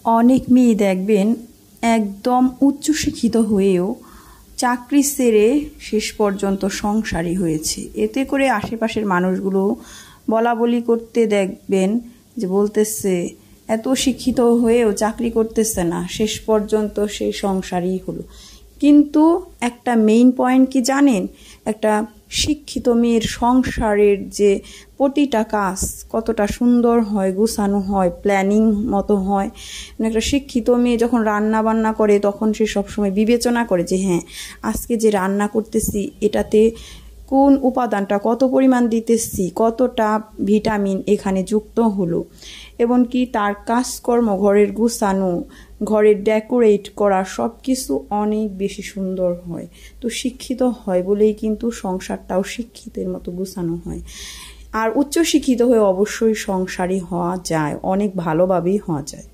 অনেক মেয়ে দেখবেন একদম উচ্চশিক্ষিত হয়েও চাকরি ছেড়ে শেষ পর্যন্ত সংসারী হয়েছে। এতে করে আশেপাশের মানুষগুলো বলা বলি করতে দেখবেন যে বলতেছে এত শিক্ষিত হয়েও চাকরি করতেছে না, শেষ পর্যন্ত সেই সংসারই হলো। কিন্তু একটা মেইন পয়েন্ট কি জানেন? একটা শিক্ষিত মেয়ের সংসারের যে প্রতিটা কাজ কতটা সুন্দর হয়, গুছানো হয়, প্ল্যানিং মতো হয়। একটা শিক্ষিত মেয়ে যখন রান্না বান্না করে তখন সে সবসময় বিবেচনা করে যে হ্যাঁ, আজকে যে রান্না করতেছি এটাতে কোন উপাদানটা কত পরিমাণ দিতেছি, কতটা ভিটামিন এখানে যুক্ত হলো, এবং কি তার কাজকর্ম, ঘরের গুছানো, ঘরের ডেকোরেট করা সব কিছু অনেক বেশি সুন্দর হয়। তো শিক্ষিত হয় বলেই কিন্তু সংসারটাও শিক্ষিতের মতো গুছানো হয়। আর উচ্চশিক্ষিত হয়ে অবশ্যই সংসারী হওয়া যায়, অনেক ভালোভাবেই হওয়া যায়।